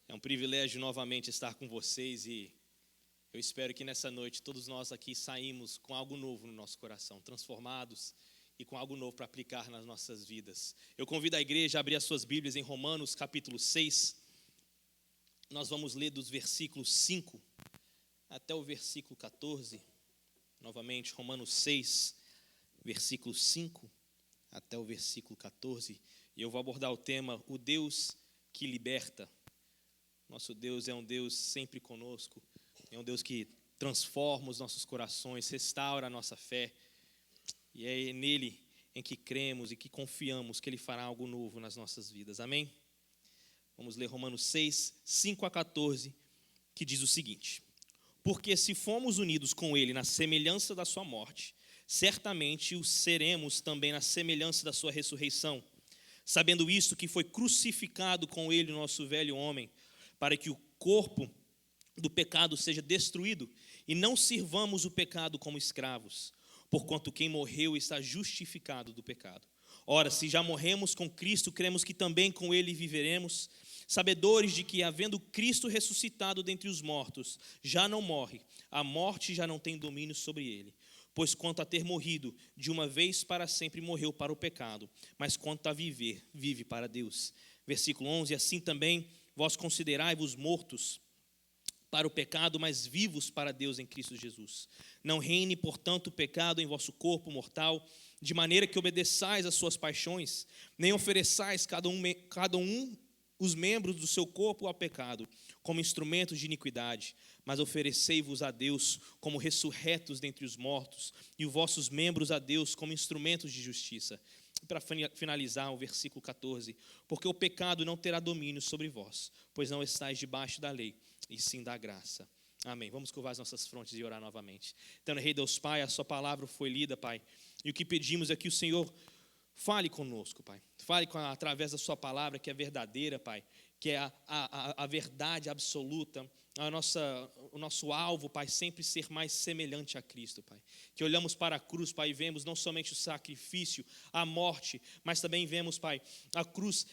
É um privilégio novamente estar com vocês e eu espero que nessa noite todos nós aqui saímos com algo novo no nosso coração, transformados e com algo novo para aplicar nas nossas vidas. Eu convido a igreja a abrir as suas Bíblias em Romanos capítulo 6. Nós vamos ler dos versículos 5 até o versículo 14. Novamente, Romanos 6, versículo 5 até o versículo 14. E eu vou abordar o tema, o Deus que liberta. Nosso Deus é um Deus sempre conosco, é um Deus que transforma os nossos corações, restaura a nossa fé, e é nele em que cremos e que confiamos que ele fará algo novo nas nossas vidas, amém? Vamos ler Romanos 6, 5 a 14, que diz o seguinte: porque se fomos unidos com ele na semelhança da sua morte, certamente o seremos também na semelhança da sua ressurreição, sabendo isto, que foi crucificado com ele o nosso velho homem, para que o corpo do pecado seja destruído, e não sirvamos o pecado como escravos, porquanto quem morreu está justificado do pecado. Ora, se já morremos com Cristo, cremos que também com ele viveremos, sabedores de que, havendo Cristo ressuscitado dentre os mortos, já não morre, a morte já não tem domínio sobre ele. Pois quanto a ter morrido, de uma vez para sempre morreu para o pecado, mas quanto a viver, vive para Deus. Versículo 11, assim também vós considerai-vos mortos para o pecado, mas vivos para Deus em Cristo Jesus. Não reine, portanto, o pecado em vosso corpo mortal, de maneira que obedeçais às suas paixões, nem ofereçais cada um os membros do seu corpo ao pecado, como instrumentos de iniquidade, mas oferecei-vos a Deus como ressurretos dentre os mortos, e os vossos membros a Deus como instrumentos de justiça. Para finalizar, o versículo 14: porque o pecado não terá domínio sobre vós, pois não estáis debaixo da lei, e sim da graça. Amém. Vamos curvar as nossas frontes e orar novamente. Então, Rei Deus Pai, a sua palavra foi lida, Pai, e o que pedimos é que o Senhor fale conosco, Pai. Fale através da sua palavra, que é verdadeira, Pai, que é a verdade absoluta. O nosso alvo, Pai, sempre ser mais semelhante a Cristo, Pai. Que olhamos para a cruz, Pai, e vemos não somente o sacrifício, a morte, mas também vemos, Pai, a cruz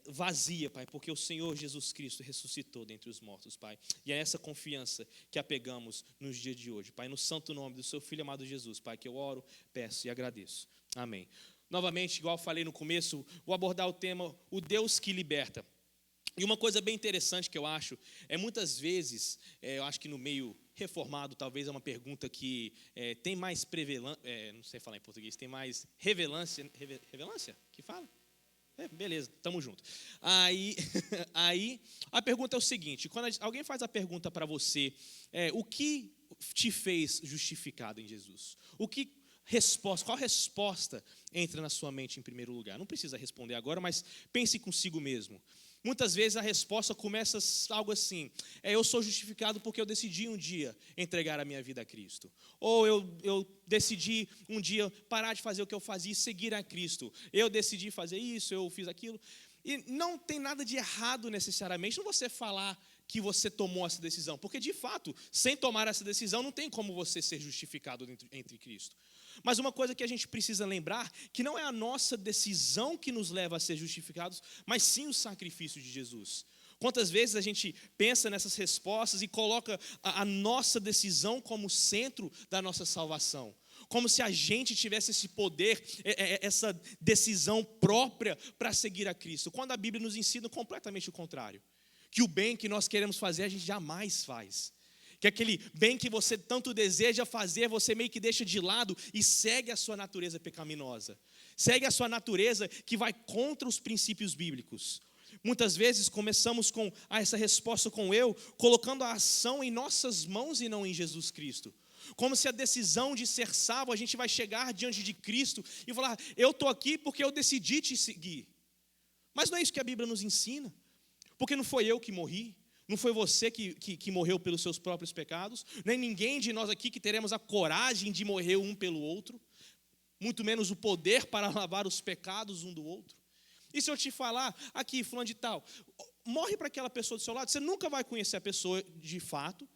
vazia, Pai, porque o Senhor Jesus Cristo ressuscitou dentre os mortos, Pai. E é essa confiança que apegamos nos dias de hoje, Pai. No santo nome do seu Filho amado Jesus, Pai, que eu oro, peço e agradeço. Amém. Novamente, igual falei no começo, vou abordar o tema, o Deus que liberta. E uma coisa bem interessante que eu acho, muitas vezes, eu acho que no meio reformado, talvez é uma pergunta que tem mais prevalência, não sei falar em português, tem mais revelância que fala? Beleza, tamo junto. Aí a pergunta é o seguinte, quando alguém faz a pergunta para você, o que te fez justificado em Jesus? Qual resposta entra na sua mente em primeiro lugar? Não precisa responder agora, mas pense consigo mesmo. Muitas vezes a resposta começa algo assim: eu sou justificado porque eu decidi um dia entregar a minha vida a Cristo. Ou eu decidi um dia parar de fazer o que eu fazia e seguir a Cristo. Eu decidi fazer isso, eu fiz aquilo. E não tem nada de errado necessariamente não você falar que você tomou essa decisão. Porque de fato, sem tomar essa decisão, não tem como você ser justificado entre Cristo. Mas uma coisa que a gente precisa lembrar, que não é a nossa decisão que nos leva a ser justificados, mas sim o sacrifício de Jesus. Quantas vezes a gente pensa nessas respostas e coloca a nossa decisão como centro da nossa salvação? Como se a gente tivesse esse poder, essa decisão própria para seguir a Cristo. Quando a Bíblia nos ensina completamente o contrário. Que o bem que nós queremos fazer, a gente jamais faz. Que aquele bem que você tanto deseja fazer, você meio que deixa de lado e segue a sua natureza pecaminosa. Segue a sua natureza que vai contra os princípios bíblicos. Muitas vezes começamos com essa resposta com colocando a ação em nossas mãos e não em Jesus Cristo. Como se a decisão de ser salvo, a gente vai chegar diante de Cristo e falar: eu estou aqui porque eu decidi te seguir. Mas não é isso que a Bíblia nos ensina. Porque não foi eu que morri. Não foi você que morreu pelos seus próprios pecados, nem ninguém de nós aqui que teremos a coragem de morrer um pelo outro, muito menos o poder para lavar os pecados um do outro. E se eu te falar aqui, fulano de tal, morre para aquela pessoa do seu lado, você nunca vai conhecer a pessoa de fato,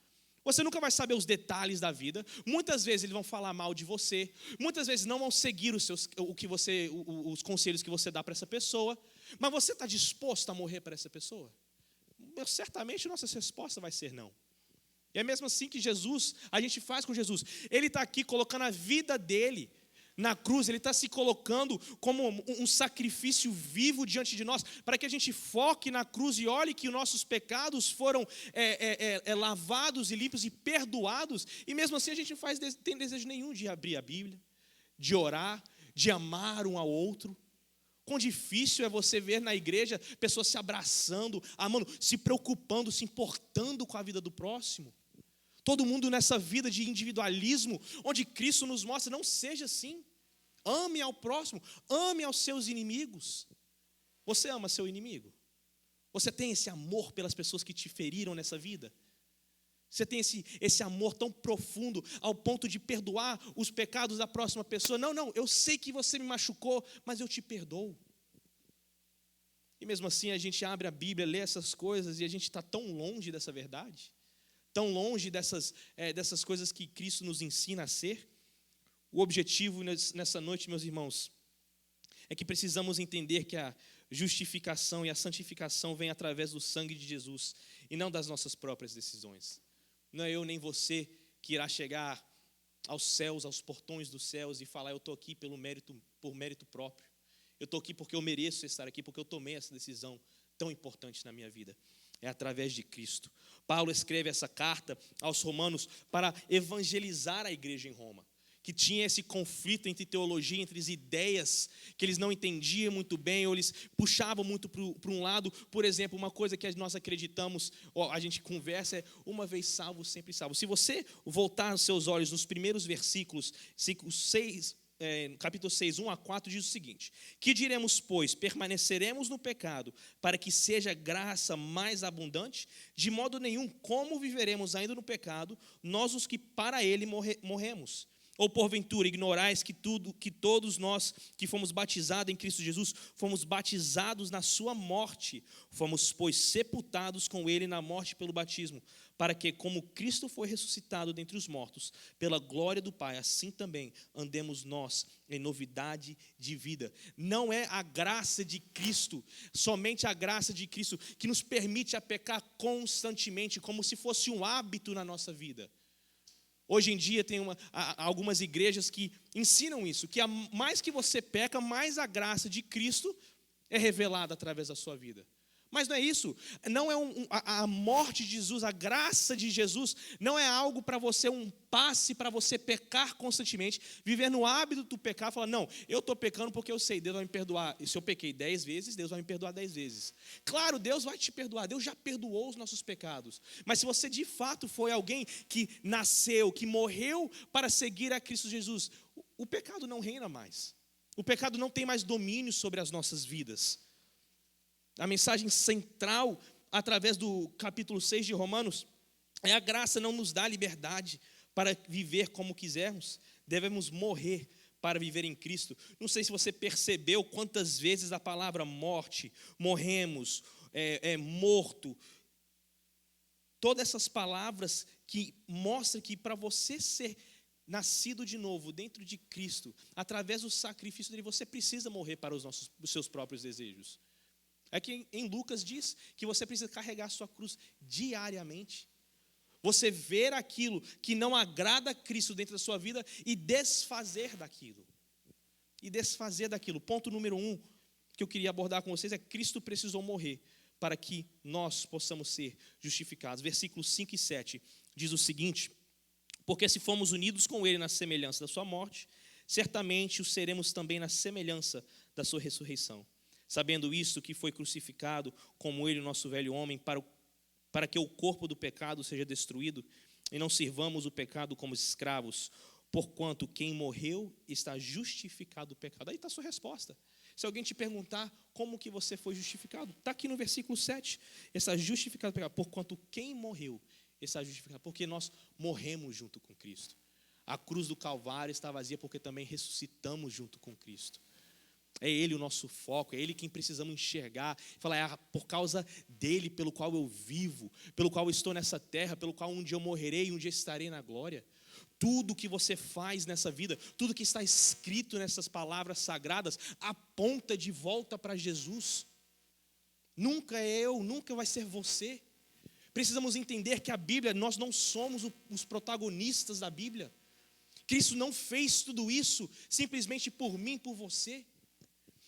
você nunca vai saber os detalhes da vida, muitas vezes eles vão falar mal de você, muitas vezes não vão seguir os conselhos que você dá para essa pessoa, mas você está disposto a morrer para essa pessoa? certamente a nossa resposta vai ser não. E é mesmo assim que a gente faz com Jesus. Ele está aqui colocando a vida dele na cruz, ele está se colocando como um sacrifício vivo diante de nós, para que a gente foque na cruz e olhe que os nossos pecados foram lavados e limpos e perdoados, e mesmo assim a gente não tem desejo nenhum de abrir a Bíblia, de orar, de amar um ao outro. Quão difícil é você ver na igreja pessoas se abraçando, amando, se preocupando, se importando com a vida do próximo. Todo mundo nessa vida de individualismo, onde Cristo nos mostra, não seja assim. Ame ao próximo, ame aos seus inimigos. Você ama seu inimigo? Você tem esse amor pelas pessoas que te feriram nessa vida? Você tem esse amor tão profundo ao ponto de perdoar os pecados da próxima pessoa? Não, eu sei que você me machucou, mas eu te perdoo. E mesmo assim a gente abre a Bíblia, lê essas coisas e a gente está tão longe dessa verdade, tão longe dessas coisas que Cristo nos ensina a ser. O objetivo nessa noite, meus irmãos, é que precisamos entender que a justificação e a santificação vem através do sangue de Jesus e não das nossas próprias decisões. Não é eu nem você que irá chegar aos céus, aos portões dos céus e falar: eu estou aqui por mérito próprio. Eu estou aqui porque eu mereço estar aqui, porque eu tomei essa decisão tão importante na minha vida. É através de Cristo. Paulo escreve essa carta aos romanos para evangelizar a igreja em Roma, que tinha esse conflito entre teologia, entre as ideias que eles não entendiam muito bem, ou eles puxavam muito para um lado. Por exemplo, uma coisa que nós acreditamos, a gente conversa, é uma vez salvo, sempre salvo. Se você voltar os seus olhos nos primeiros versículos, capítulo 6, 1 a 4, diz o seguinte: que diremos, pois? Permaneceremos no pecado para que seja graça mais abundante? De modo nenhum. Como viveremos ainda no pecado, nós os que para ele morremos? Ou porventura ignorais que todos nós que fomos batizados em Cristo Jesus, fomos batizados na sua morte? Fomos, pois, sepultados com ele na morte pelo batismo, para que, como Cristo foi ressuscitado dentre os mortos, pela glória do Pai, assim também andemos nós em novidade de vida. Não é a graça de Cristo, somente a graça de Cristo, que nos permite a pecar constantemente, como se fosse um hábito na nossa vida. Hoje em dia tem algumas igrejas que ensinam isso, que mais que você peca, mais a graça de Cristo é revelada através da sua vida. Mas não é isso, não é a morte de Jesus, a graça de Jesus, não é algo para você, um passe para você pecar constantemente, viver no hábito do pecar, falar: não, eu estou pecando porque eu sei, Deus vai me perdoar. E se eu pequei 10 vezes, Deus vai me perdoar 10 vezes. Claro, Deus vai te perdoar, Deus já perdoou os nossos pecados. Mas se você de fato foi alguém que nasceu, que morreu para seguir a Cristo Jesus, o pecado não reina mais. O pecado não tem mais domínio sobre as nossas vidas. A mensagem central, através do capítulo 6 de Romanos, é: a graça não nos dá liberdade para viver como quisermos, devemos morrer para viver em Cristo. Não sei se você percebeu quantas vezes a palavra morte, morremos, morto, todas essas palavras que mostram que para você ser nascido de novo dentro de Cristo, através do sacrifício dele, você precisa morrer para os seus próprios desejos. Aqui em Lucas diz que você precisa carregar a sua cruz diariamente. Você ver aquilo que não agrada a Cristo dentro da sua vida e desfazer daquilo. Ponto número 1 que eu queria abordar com vocês é: Cristo precisou morrer para que nós possamos ser justificados. Versículos 5 e 7 diz o seguinte: porque se fomos unidos com ele na semelhança da sua morte, certamente o seremos também na semelhança da sua ressurreição. Sabendo isto, que foi crucificado como ele, o nosso velho homem, para que o corpo do pecado seja destruído, e não sirvamos o pecado como escravos, porquanto quem morreu está justificado do pecado. Aí está a sua resposta. Se alguém te perguntar como que você foi justificado, está aqui no versículo 7, está justificado do pecado, porquanto quem morreu está justificado, porque nós morremos junto com Cristo. A cruz do Calvário está vazia porque também ressuscitamos junto com Cristo. É Ele o nosso foco, é Ele quem precisamos enxergar. Falar: é por causa dEle, pelo qual eu vivo, pelo qual eu estou nessa terra, pelo qual um dia eu morrerei e um dia estarei na glória. Tudo que você faz nessa vida, tudo que está escrito nessas palavras sagradas, aponta de volta para Jesus. Nunca é eu, nunca vai ser você. Precisamos entender que a Bíblia, nós não somos os protagonistas da Bíblia. Cristo não fez tudo isso simplesmente por mim, por você.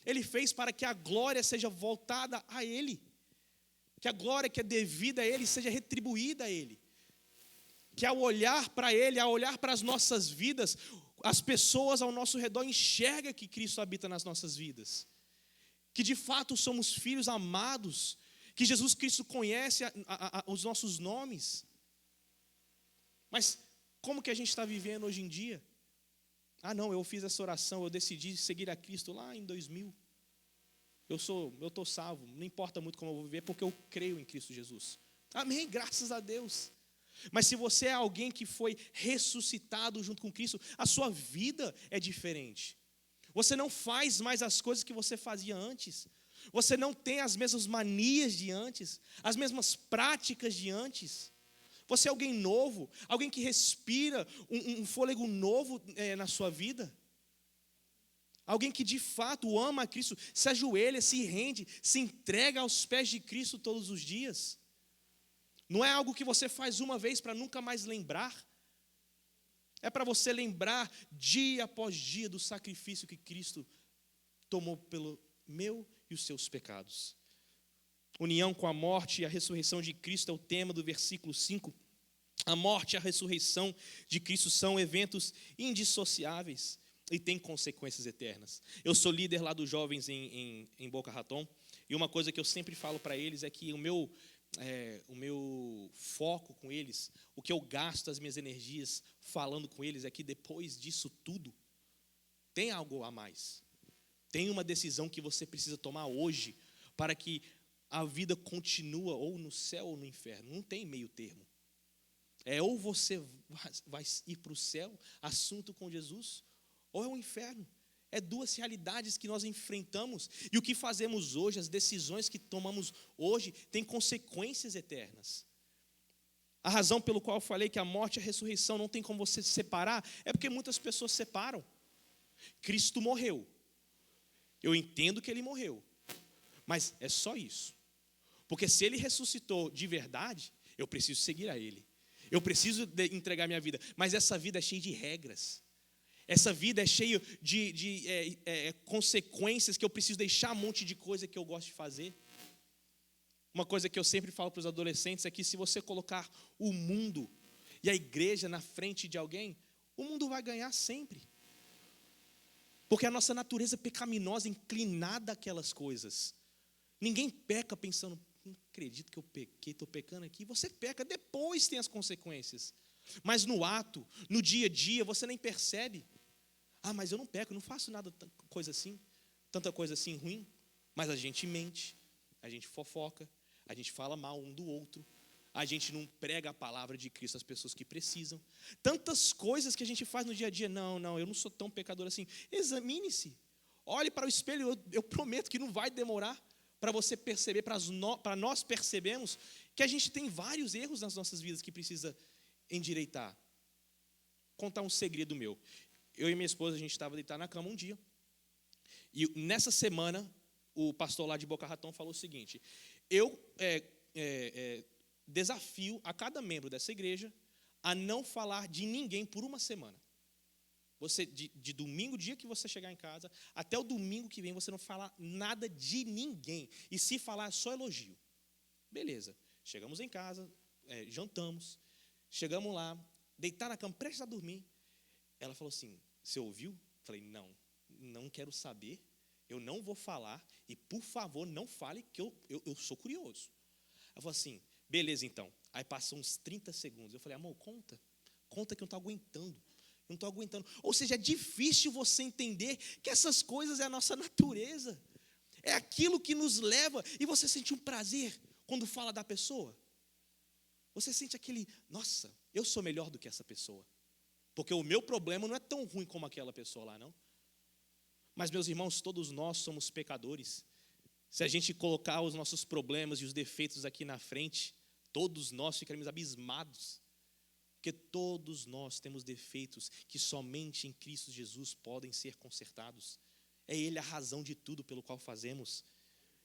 Ele fez para que a glória seja voltada a Ele. Que a glória que é devida a Ele seja retribuída a Ele. Que ao olhar para Ele, ao olhar para as nossas vidas, as pessoas ao nosso redor enxergam que Cristo habita nas nossas vidas. Que de fato somos filhos amados, que Jesus Cristo conhece os nossos nomes. Mas como que a gente está vivendo hoje em dia? Ah não, eu fiz essa oração, eu decidi seguir a Cristo lá em 2000. Eu estou salvo, não importa muito como eu vou viver, porque eu creio em Cristo Jesus. Amém, graças a Deus. Mas se você é alguém que foi ressuscitado junto com Cristo, a sua vida é diferente. Você não faz mais as coisas que você fazia antes. Você não tem as mesmas manias de antes, as mesmas práticas de antes. Você é alguém novo, alguém que respira um fôlego novo na sua vida. Alguém que de fato ama a Cristo, se ajoelha, se rende, se entrega aos pés de Cristo todos os dias. Não é algo que você faz uma vez para nunca mais lembrar. É para você lembrar dia após dia do sacrifício que Cristo tomou pelo meu e os seus pecados. União com a morte e a ressurreição de Cristo é o tema do versículo 5. A morte e a ressurreição de Cristo são eventos indissociáveis e têm consequências eternas. Eu sou líder lá dos jovens em Boca Raton, e uma coisa que eu sempre falo para eles é que o meu foco com eles, o que eu gasto as minhas energias falando com eles é que depois disso tudo, tem algo a mais. Tem uma decisão que você precisa tomar hoje para que a vida continue ou no céu ou no inferno. Não tem meio termo. É ou você vai ir para o céu, assunto com Jesus, ou é o inferno. É duas realidades que nós enfrentamos. E o que fazemos hoje, as decisões que tomamos hoje, têm consequências eternas. A razão pelo qual eu falei que a morte e a ressurreição não tem como você se separar, é porque muitas pessoas separam. Cristo morreu. Eu entendo que Ele morreu. Mas é só isso. Porque se Ele ressuscitou de verdade, eu preciso seguir a Ele. Eu preciso entregar minha vida. Mas essa vida é cheia de regras. Essa vida é cheia de consequências que eu preciso deixar um monte de coisa que eu gosto de fazer. Uma coisa que eu sempre falo para os adolescentes é que se você colocar o mundo e a igreja na frente de alguém, o mundo vai ganhar sempre. Porque a nossa natureza pecaminosa é inclinada àquelas coisas. Ninguém peca pensando, não acredito que eu pequei, estou pecando aqui. Você peca, depois tem as consequências. Mas no ato, no dia a dia, você nem percebe. Ah, mas eu não peco, não faço nada, tanta coisa assim ruim. Mas a gente mente, a gente fofoca, a gente fala mal um do outro. A gente não prega a palavra de Cristo às pessoas que precisam. Tantas coisas que a gente faz no dia a dia. Não, eu não sou tão pecador assim. Examine-se. Olhe para o espelho, eu prometo que não vai demorar para você perceber, para nós percebemos que a gente tem vários erros nas nossas vidas que precisa endireitar. Contar um segredo meu. Eu e minha esposa, a gente estava deitado na cama um dia. E nessa semana, o pastor lá de Boca Raton falou o seguinte: eu desafio a cada membro dessa igreja a não falar de ninguém por uma semana. Você, de domingo, dia que você chegar em casa, até o domingo que vem, você não falar nada de ninguém. E se falar, é só elogio. Beleza. Chegamos em casa, jantamos, chegamos lá, deitar na cama, prestes a dormir. Ela falou assim: você ouviu? Falei: não quero saber, eu não vou falar, e por favor, não fale, que eu sou curioso. Ela falou assim: beleza então. Aí passou uns 30 segundos, eu falei: amor, conta que eu não estou aguentando. Ou seja, é difícil você entender que essas coisas é a nossa natureza, é aquilo que nos leva, e você sente um prazer quando fala da pessoa. Você sente aquele, nossa, eu sou melhor do que essa pessoa. Porque o meu problema não é tão ruim como aquela pessoa lá, não. Mas, meus irmãos, todos nós somos pecadores. Se a gente colocar os nossos problemas e os defeitos aqui na frente, todos nós ficaremos abismados. Porque todos nós temos defeitos que somente em Cristo Jesus podem ser consertados. É Ele a razão de tudo pelo qual fazemos.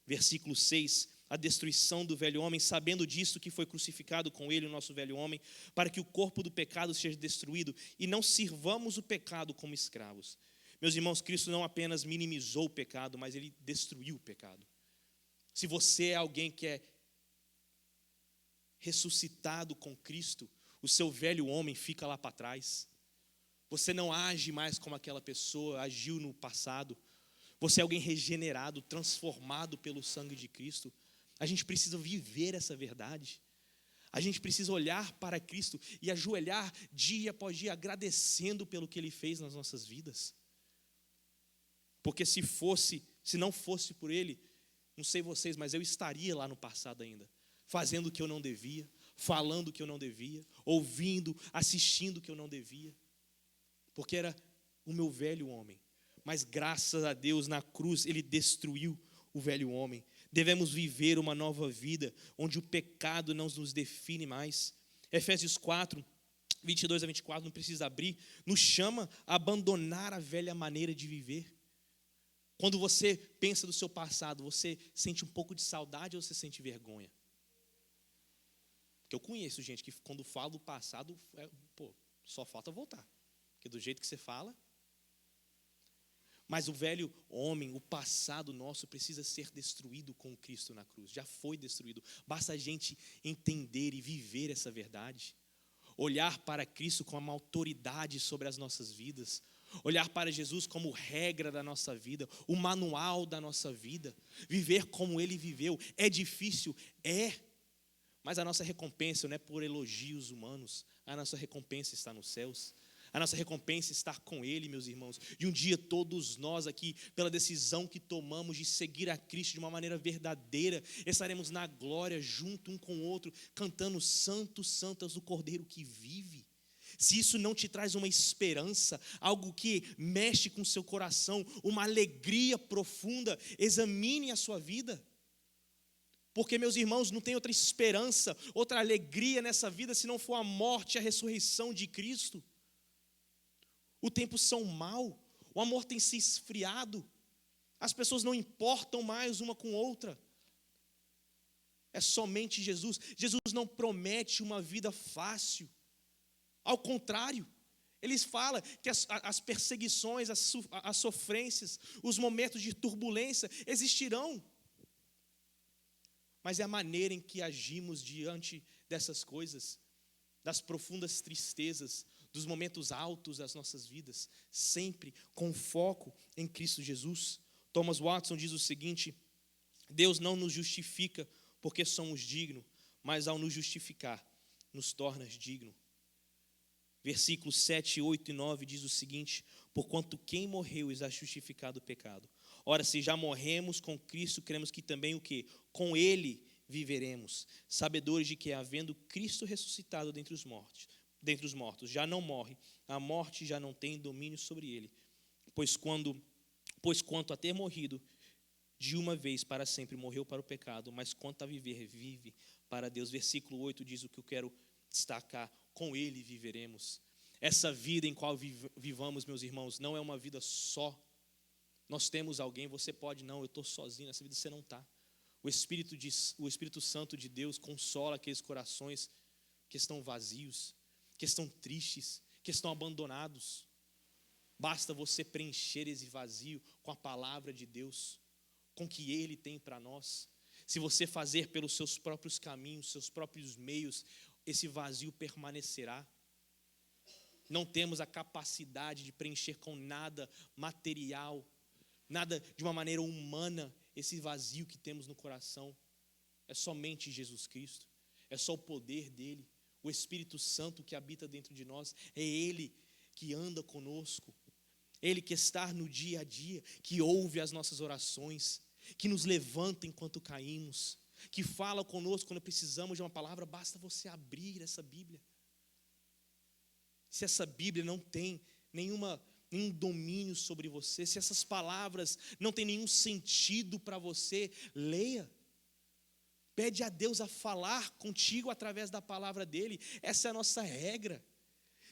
Versículo 6, a destruição do velho homem, sabendo disto que foi crucificado com ele o nosso velho homem, para que o corpo do pecado seja destruído e não sirvamos o pecado como escravos. Meus irmãos, Cristo não apenas minimizou o pecado, mas ele destruiu o pecado. Se você é alguém que é ressuscitado com Cristo, o seu velho homem fica lá para trás. Você não age mais como aquela pessoa agiu no passado. Você é alguém regenerado, transformado pelo sangue de Cristo. A gente precisa viver essa verdade. A gente precisa olhar para Cristo e ajoelhar dia após dia, agradecendo pelo que Ele fez nas nossas vidas. Porque se não fosse por Ele, não sei vocês, mas eu estaria lá no passado ainda, fazendo o que eu não devia, falando o que eu não devia, ouvindo, assistindo o que eu não devia, porque era o meu velho homem. Mas graças a Deus, na cruz, Ele destruiu o velho homem. Devemos viver uma nova vida, onde o pecado não nos define mais. Efésios 4, 22 a 24, não precisa abrir, nos chama a abandonar a velha maneira de viver. Quando você pensa do seu passado, você sente um pouco de saudade ou você sente vergonha? Porque eu conheço gente que quando fala do passado, só falta voltar. Porque do jeito que você fala. Mas o velho homem, o passado nosso, precisa ser destruído com Cristo na cruz. Já foi destruído. Basta a gente entender e viver essa verdade. Olhar para Cristo com uma autoridade sobre as nossas vidas. Olhar para Jesus como regra da nossa vida, o manual da nossa vida. Viver como Ele viveu. É difícil? É. Mas a nossa recompensa não é por elogios humanos. A nossa recompensa está nos céus. A nossa recompensa é estar com Ele, meus irmãos. E um dia todos nós aqui, pela decisão que tomamos de seguir a Cristo de uma maneira verdadeira, estaremos na glória junto um com o outro, cantando Santo, Santo és o Cordeiro que vive. Se isso não te traz uma esperança, algo que mexe com o seu coração, uma alegria profunda, examine a sua vida. Porque, meus irmãos, não tem outra esperança, outra alegria nessa vida, se não for a morte e a ressurreição de Cristo. O tempo são mau, o amor tem se esfriado, as pessoas não importam mais uma com outra. É somente Jesus. Jesus não promete uma vida fácil. Ao contrário, Ele fala que as perseguições, as sofrências, os momentos de turbulência existirão. Mas é a maneira em que agimos diante dessas coisas, das profundas tristezas, dos momentos altos das nossas vidas, sempre com foco em Cristo Jesus. Thomas Watson diz o seguinte: Deus não nos justifica porque somos dignos, mas ao nos justificar, nos torna dignos. Versículos 7, 8 e 9 diz o seguinte: porquanto quem morreu está justificado o pecado. Ora, se já morremos com Cristo, cremos que também o quê? Com Ele viveremos, sabedores de que, havendo Cristo ressuscitado dentre os mortos, já não morre, a morte já não tem domínio sobre ele. Pois quanto a ter morrido, de uma vez para sempre morreu para o pecado, mas quanto a viver, vive para Deus. Versículo 8 diz o que eu quero destacar: com Ele viveremos. Essa vida em qual vivamos, meus irmãos, não é uma vida só. Nós temos alguém, você pode, não, eu estou sozinho, nessa vida você não está. O Espírito Santo de Deus consola aqueles corações que estão vazios, que estão tristes, que estão abandonados. Basta você preencher esse vazio com a palavra de Deus, com o que Ele tem para nós. Se você fazer pelos seus próprios caminhos, seus próprios meios, esse vazio permanecerá. Não temos a capacidade de preencher com nada material, nada de uma maneira humana, esse vazio que temos no coração. É somente Jesus Cristo, é só o poder dEle, o Espírito Santo que habita dentro de nós, é Ele que anda conosco, Ele que está no dia a dia, que ouve as nossas orações, que nos levanta enquanto caímos, que fala conosco quando precisamos de uma palavra. Basta você abrir essa Bíblia. Se essa Bíblia não tem nenhum domínio sobre você, se essas palavras não têm nenhum sentido para você, leia. Pede a Deus a falar contigo através da palavra dEle. Essa é a nossa regra.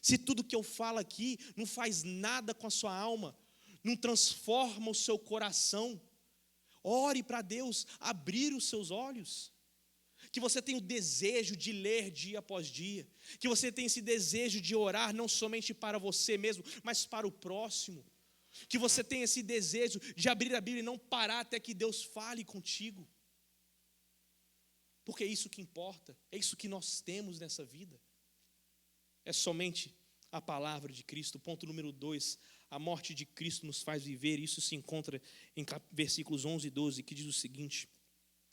Se tudo que eu falo aqui não faz nada com a sua alma, não transforma o seu coração, Ore para Deus abrir os seus olhos. Que você tenha o desejo de ler dia após dia. Que você tenha esse desejo de orar não somente para você mesmo, mas para o próximo. Que você tenha esse desejo de abrir a Bíblia e não parar até que Deus fale contigo. Porque é isso que importa, é isso que nós temos nessa vida. É somente a palavra de Cristo. Ponto número 2, a morte de Cristo nos faz viver. Isso se encontra em versículos 11 e 12, que diz o seguinte: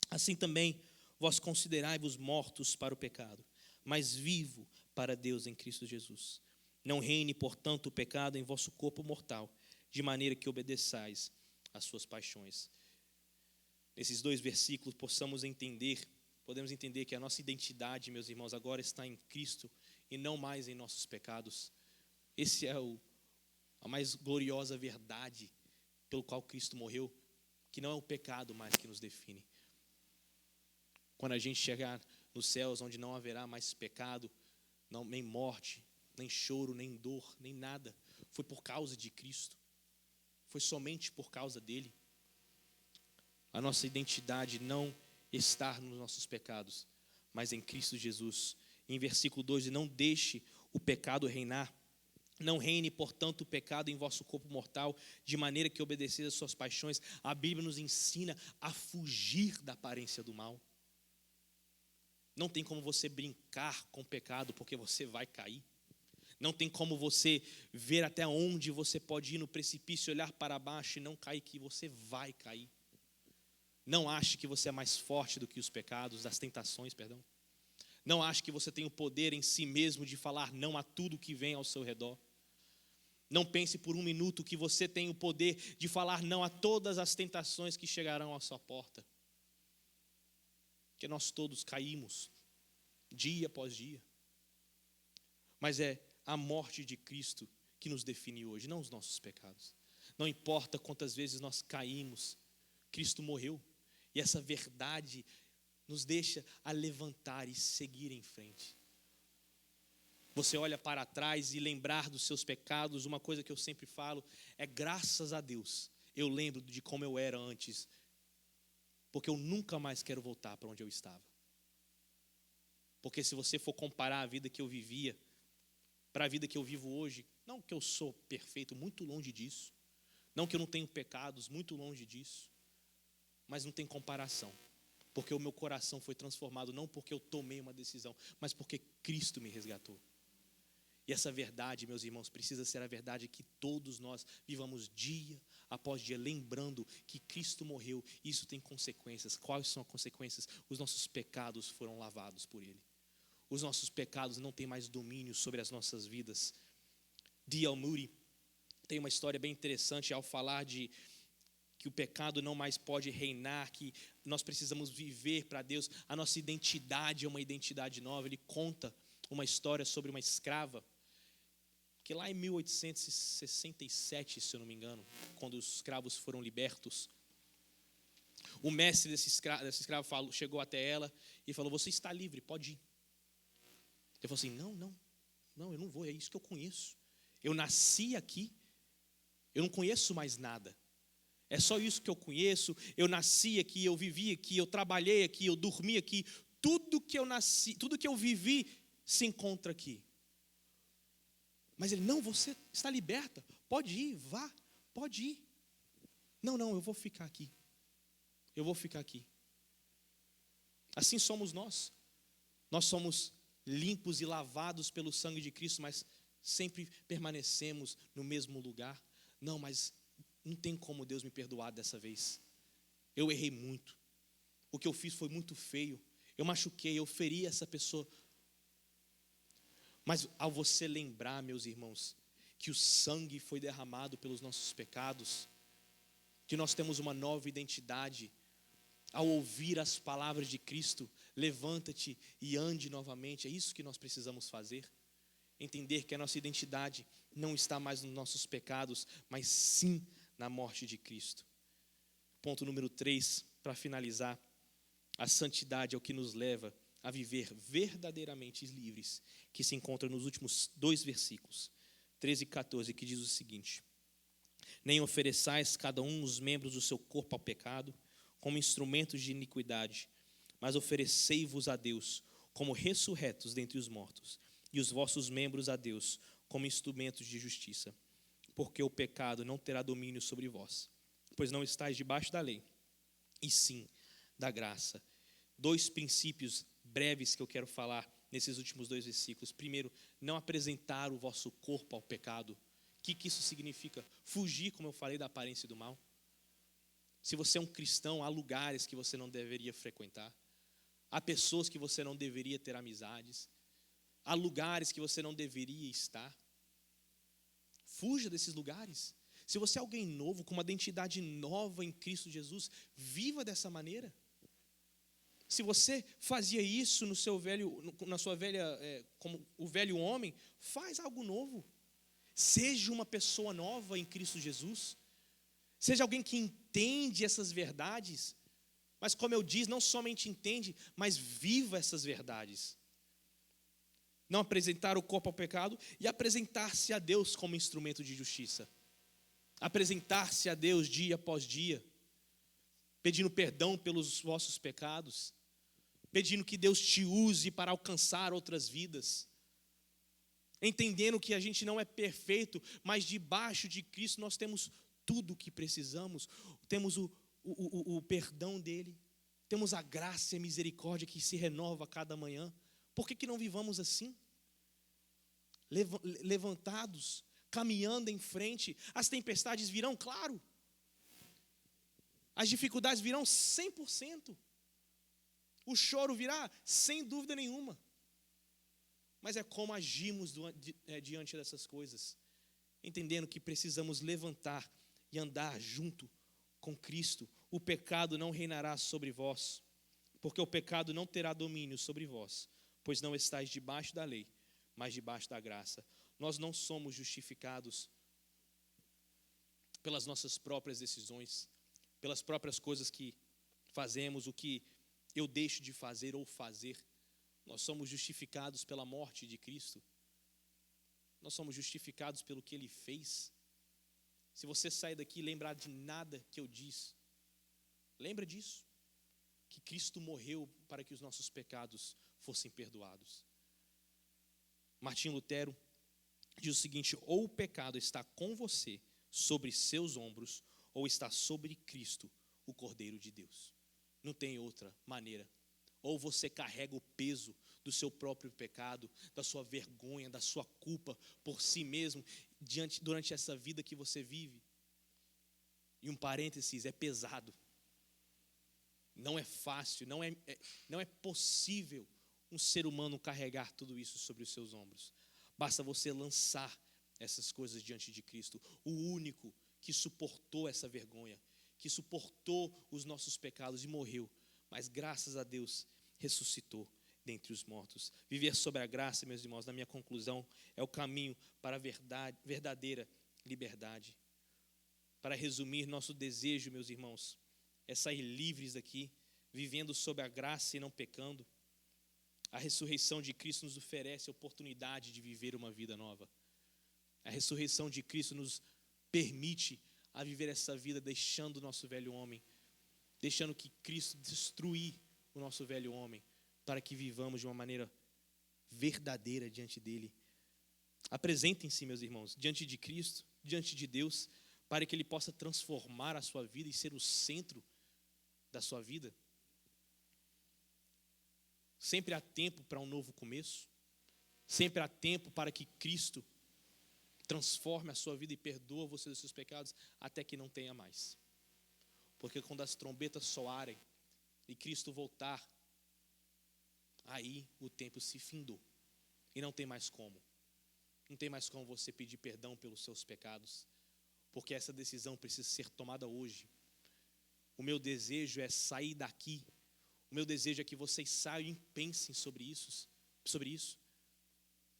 assim também vós considerai-vos mortos para o pecado, mas vivo para Deus em Cristo Jesus. Não reine, portanto, o pecado em vosso corpo mortal, de maneira que obedeçais às suas paixões. Nesses 2 versículos podemos entender que a nossa identidade, meus irmãos, agora está em Cristo e não mais em nossos pecados. Esse é a mais gloriosa verdade pelo qual Cristo morreu, que não é o pecado mais que nos define. Quando a gente chegar nos céus, onde não haverá mais pecado, nem morte, nem choro, nem dor, nem nada, foi por causa de Cristo, foi somente por causa dele. A nossa identidade não está nos nossos pecados, mas em Cristo Jesus. Em versículo 12, não deixe o pecado reinar. Não reine, portanto, o pecado em vosso corpo mortal, de maneira que obedeceis às suas paixões. A Bíblia nos ensina a fugir da aparência do mal. Não tem como você brincar com o pecado, porque você vai cair. Não tem como você ver até onde você pode ir no precipício, olhar para baixo e não cair, que você vai cair. Não ache que você é mais forte do que os pecados, das tentações, perdão. Não ache que você tem o poder em si mesmo de falar não a tudo que vem ao seu redor. Não pense por um minuto que você tem o poder de falar não a todas as tentações que chegarão à sua porta. Porque nós todos caímos, dia após dia. Mas é a morte de Cristo que nos define hoje, não os nossos pecados. Não importa quantas vezes nós caímos, Cristo morreu. E essa verdade nos deixa a levantar e seguir em frente. Você olha para trás e lembrar dos seus pecados, uma coisa que eu sempre falo é graças a Deus, eu lembro de como eu era antes, porque eu nunca mais quero voltar para onde eu estava. Porque se você for comparar a vida que eu vivia para a vida que eu vivo hoje, não que eu sou perfeito, muito longe disso, não que eu não tenho pecados, muito longe disso, mas não tem comparação, porque o meu coração foi transformado, não porque eu tomei uma decisão, mas porque Cristo me resgatou. E essa verdade, meus irmãos, precisa ser a verdade que todos nós vivamos dia após dia, lembrando que Cristo morreu. Isso tem consequências. Quais são as consequências? Os nossos pecados foram lavados por Ele. Os nossos pecados não têm mais domínio sobre as nossas vidas. D.L. Moody tem uma história bem interessante ao falar de que o pecado não mais pode reinar, que nós precisamos viver para Deus. A nossa identidade é uma identidade nova. Ele conta uma história sobre uma escrava, que lá em 1867, se eu não me engano, quando os escravos foram libertos, o mestre desse escravo chegou até ela e falou: você está livre, pode ir. Ele falou assim: não, eu não vou, é isso que eu conheço. Eu nasci aqui, eu não conheço mais nada. É só isso que eu conheço, eu nasci aqui, eu vivi aqui, eu trabalhei aqui, eu dormi aqui. Tudo que eu nasci, tudo que eu vivi se encontra aqui. Mas ele: não, você está liberta, pode ir, vá, pode ir. Não, eu vou ficar aqui. Eu vou ficar aqui. Assim somos nós. Nós somos limpos e lavados pelo sangue de Cristo, mas sempre permanecemos no mesmo lugar. Não, mas não tem como Deus me perdoar dessa vez. Eu errei muito. O que eu fiz foi muito feio. Eu machuquei, eu feri essa pessoa. Mas ao você lembrar, meus irmãos, que o sangue foi derramado pelos nossos pecados, que nós temos uma nova identidade, ao ouvir as palavras de Cristo, levanta-te e ande novamente. É isso que nós precisamos fazer. Entender que a nossa identidade não está mais nos nossos pecados, mas sim na morte de Cristo. Ponto número 3, para finalizar. A santidade é o que nos leva a viver verdadeiramente livres, que se encontra nos últimos 2 versículos, 13 e 14, que diz o seguinte: nem ofereçais cada um os membros do seu corpo ao pecado, como instrumentos de iniquidade, mas oferecei-vos a Deus como ressurretos dentre os mortos, e os vossos membros a Deus como instrumentos de justiça. Porque o pecado não terá domínio sobre vós, pois não estáis debaixo da lei, e sim da graça. 2 princípios breves que eu quero falar nesses últimos 2 versículos. Primeiro, não apresentar o vosso corpo ao pecado. O que isso significa? Fugir, como eu falei, da aparência do mal. Se você é um cristão, há lugares que você não deveria frequentar. Há pessoas que você não deveria ter amizades. Há lugares que você não deveria estar. Fuja desses lugares. Se você é alguém novo, com uma identidade nova em Cristo Jesus, viva dessa maneira. Se você fazia isso no seu na sua velha, como o velho homem, faz algo novo. Seja uma pessoa nova em Cristo Jesus. Seja alguém que entende essas verdades. Mas como eu disse, não somente entende, mas viva essas verdades. Não apresentar o corpo ao pecado e apresentar-se a Deus como instrumento de justiça. Apresentar-se a Deus dia após dia, pedindo perdão pelos vossos pecados, pedindo que Deus te use para alcançar outras vidas, entendendo que a gente não é perfeito, mas debaixo de Cristo nós temos tudo o que precisamos, temos o perdão dele, temos a graça e a misericórdia que se renova a cada manhã. Por que não vivamos assim? Levantados, caminhando em frente. As tempestades virão, claro. As dificuldades virão 100%. O choro virá, sem dúvida nenhuma. Mas é como agimos diante dessas coisas, entendendo que precisamos levantar e andar junto com Cristo. O pecado não reinará sobre vós, porque o pecado não terá domínio sobre vós, pois não estáis debaixo da lei, mas debaixo da graça. Nós não somos justificados pelas nossas próprias decisões, pelas próprias coisas que fazemos, o que eu deixo de fazer ou fazer. Nós somos justificados pela morte de Cristo. Nós somos justificados pelo que Ele fez. Se você sair daqui e lembrar de nada que eu disse, lembra disso, que Cristo morreu para que os nossos pecados fossem perdoados. Martinho Lutero diz o seguinte: ou o pecado está com você, sobre seus ombros, ou está sobre Cristo, o Cordeiro de Deus. Não tem outra maneira. Ou você carrega o peso do seu próprio pecado, da sua vergonha, da sua culpa por si mesmo, durante essa vida que você vive. E um parênteses, é pesado. Não é fácil, não é possível um ser humano carregar tudo isso sobre os seus ombros. Basta você lançar essas coisas diante de Cristo, o único que suportou essa vergonha, que suportou os nossos pecados e morreu, mas graças a Deus ressuscitou dentre os mortos. Viver sobre a graça, meus irmãos, na minha conclusão, é o caminho para a verdadeira liberdade. Para resumir, nosso desejo, meus irmãos, é sair livres daqui, vivendo sob a graça e não pecando. A ressurreição de Cristo nos oferece a oportunidade de viver uma vida nova. A ressurreição de Cristo nos permite a viver essa vida deixando o nosso velho homem, deixando que Cristo destruir o nosso velho homem, para que vivamos de uma maneira verdadeira diante dele. Apresentem-se, meus irmãos, diante de Cristo, diante de Deus, para que Ele possa transformar a sua vida e ser o centro da sua vida. Sempre há tempo para um novo começo. Sempre há tempo para que Cristo transforme a sua vida e perdoa você dos seus pecados, até que não tenha mais. Porque quando as trombetas soarem e Cristo voltar, aí o tempo se findou. E não tem mais como. Não tem mais como você pedir perdão pelos seus pecados, porque essa decisão precisa ser tomada hoje. O meu desejo é sair daqui. O meu desejo é que vocês saiam e pensem sobre isso.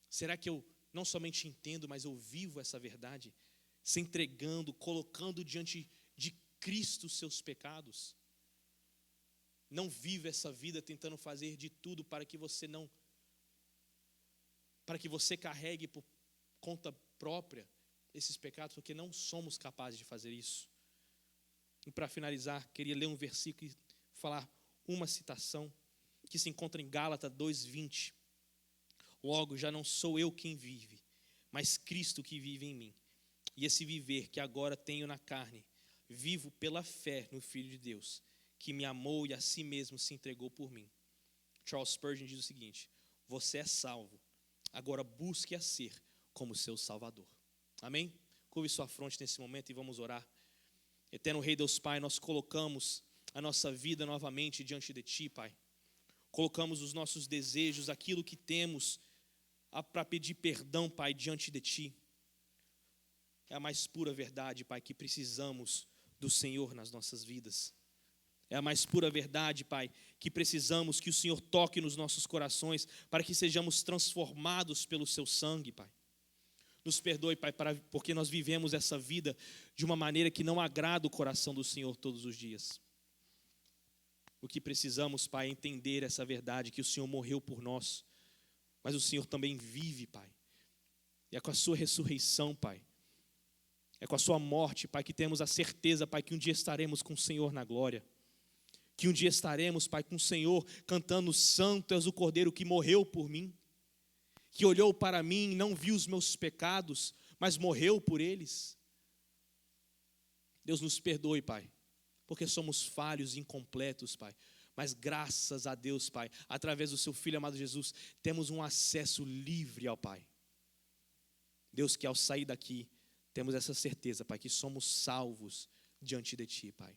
Será que eu não somente entendo, mas eu vivo essa verdade? Se entregando, colocando diante de Cristo os seus pecados. Não vive essa vida tentando fazer de tudo para que você carregue por conta própria esses pecados, porque não somos capazes de fazer isso. E para finalizar, queria ler um versículo e falar uma citação que se encontra em Gálatas 2:20. Logo, já não sou eu quem vive, mas Cristo que vive em mim. E esse viver que agora tenho na carne, vivo pela fé no Filho de Deus, que me amou e a si mesmo se entregou por mim. Charles Spurgeon diz o seguinte: você é salvo, agora busque a ser como seu Salvador. Amém? Curve sua fronte nesse momento e vamos orar. Eterno Rei Deus Pai, nós colocamos a nossa vida novamente diante de Ti, Pai. Colocamos os nossos desejos, aquilo que temos para pedir perdão, Pai, diante de Ti. É a mais pura verdade, Pai, que precisamos do Senhor nas nossas vidas. É a mais pura verdade, Pai, que precisamos que o Senhor toque nos nossos corações para que sejamos transformados pelo Seu sangue, Pai. Nos perdoe, Pai, porque nós vivemos essa vida de uma maneira que não agrada o coração do Senhor todos os dias. O que precisamos, Pai, é entender essa verdade, que o Senhor morreu por nós, mas o Senhor também vive, Pai. E é com a sua ressurreição, Pai, é com a sua morte, Pai, que temos a certeza, Pai, que um dia estaremos com o Senhor na glória. Que um dia estaremos, Pai, com o Senhor cantando: Santo és o Cordeiro que morreu por mim, que olhou para mim e não viu os meus pecados, mas morreu por eles. Deus nos perdoe, Pai, porque somos falhos e incompletos, Pai. Mas graças a Deus, Pai, através do Seu Filho amado Jesus, temos um acesso livre ao Pai. Deus, que ao sair daqui, temos essa certeza, Pai, que somos salvos diante de Ti, Pai.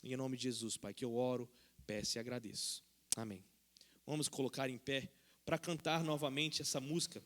Em nome de Jesus, Pai, que eu oro, peço e agradeço. Amém. Vamos colocar em pé para cantar novamente essa música.